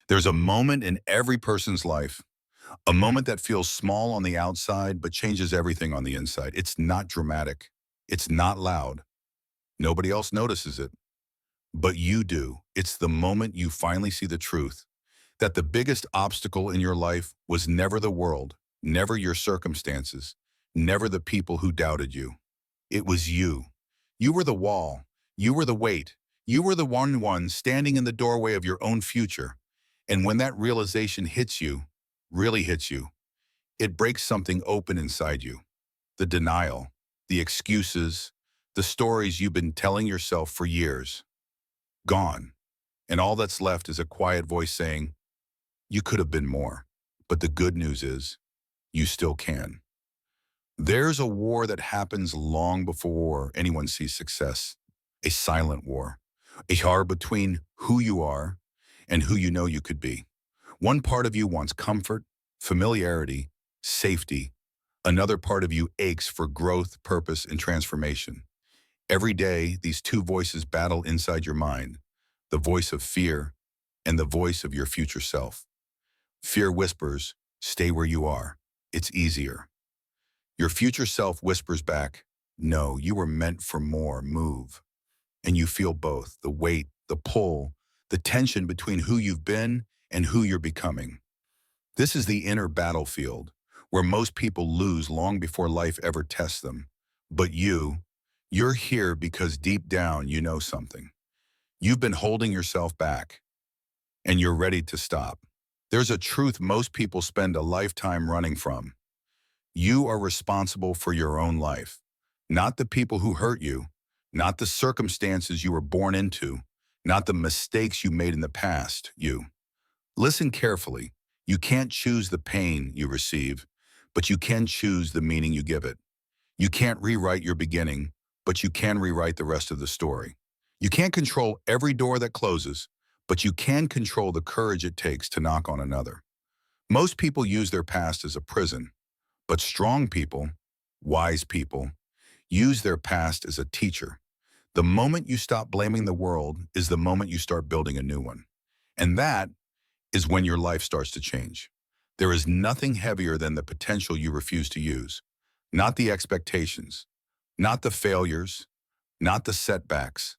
There's a moment in every person's life, a moment that feels small on the outside but changes everything on the inside. It's not dramatic. It's not loud. Nobody else notices it, but you do. It's the moment you finally see the truth that the biggest obstacle in your life was never the world, never your circumstances, never the people who doubted you. It was you. You were the wall. You were the weight. You were the one standing in the doorway of your own future. And when that realization hits you, really hits you, it breaks something open inside you. The denial, the excuses, the stories you've been telling yourself for years. Gone. And all that's left is a quiet voice saying, you could have been more. But the good news is, you still can. There's a war that happens long before anyone sees success. A silent war. A war between who you are and who you know you could be. One part of you wants comfort, familiarity, safety. Another part of you aches for growth, purpose, and transformation. Every day, these two voices battle inside your mind, the voice of fear and the voice of your future self. Fear whispers, stay where you are. It's easier. Your future self whispers back, no, you were meant for more, move. And you feel both, the weight, the pull, the tension between who you've been and who you're becoming. This is the inner battlefield, where most people lose long before life ever tests them. But you're here because deep down you know something. You've been holding yourself back, and you're ready to stop. There's a truth most people spend a lifetime running from. You are responsible for your own life, not the people who hurt you, not the circumstances you were born into, not the mistakes you made in the past, you. Listen carefully. You can't choose the pain you receive, but you can choose the meaning you give it. You can't rewrite your beginning, but you can rewrite the rest of the story. You can't control every door that closes, but you can control the courage it takes to knock on another. Most people use their past as a prison, but strong people, wise people, use their past as a teacher. The moment you stop blaming the world is the moment you start building a new one. And that is when your life starts to change. There is nothing heavier than the potential you refuse to use. Not the expectations, not the failures, not the setbacks.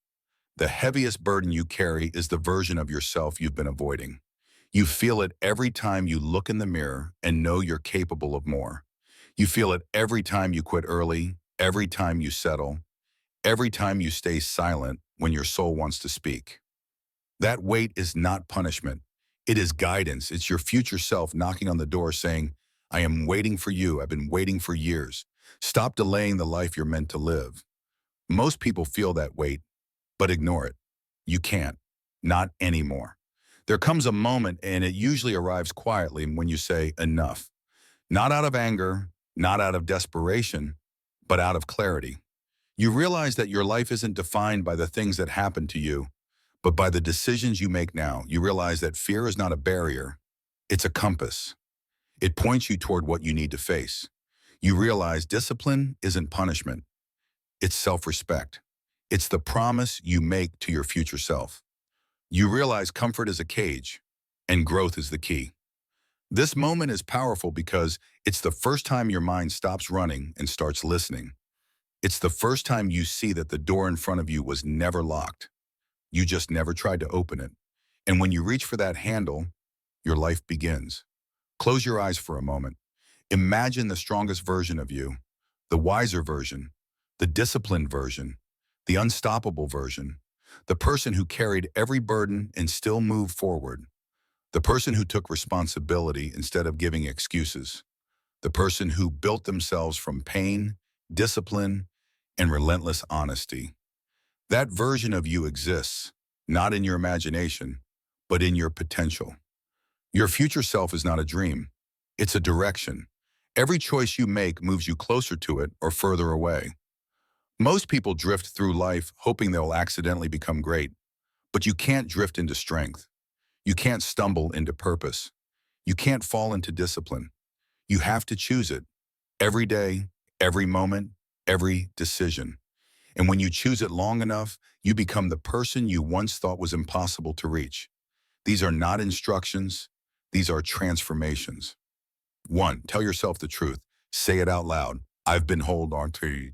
The heaviest burden you carry is the version of yourself you've been avoiding. You feel it every time you look in the mirror and know you're capable of more. You feel it every time you quit early, every time you settle, every time you stay silent when your soul wants to speak. That weight is not punishment. It is guidance. It's your future self knocking on the door saying, I am waiting for you. I've been waiting for years. Stop delaying the life you're meant to live. Most people feel that weight, but ignore it. You can't. Not anymore. There comes a moment, and it usually arrives quietly, when you say, enough. Not out of anger, not out of desperation, but out of clarity. You realize that your life isn't defined by the things that happen to you, but by the decisions you make now. You realize that fear is not a barrier, it's a compass. It points you toward what you need to face. You realize discipline isn't punishment, it's self-respect. It's the promise you make to your future self. You realize comfort is a cage, and growth is the key. This moment is powerful because it's the first time your mind stops running and starts listening. It's the first time you see that the door in front of you was never locked. You just never tried to open it. And when you reach for that handle, your life begins. Close your eyes for a moment. Imagine the strongest version of you, the wiser version, the disciplined version, the unstoppable version, the person who carried every burden and still moved forward, the person who took responsibility instead of giving excuses, the person who built themselves from pain, discipline, and relentless honesty. That version of you exists, not in your imagination, but in your potential. Your future self is not a dream. It's a direction. Every choice you make moves you closer to it or further away. Most people drift through life hoping they'll accidentally become great, but you can't drift into strength. You can't stumble into purpose. You can't fall into discipline. You have to choose it. Every day, every moment, every decision. And when you choose it long enough, you become the person you once thought was impossible to reach. These are not instructions. These are transformations. One, tell yourself the truth. Say it out loud. I've been holding on to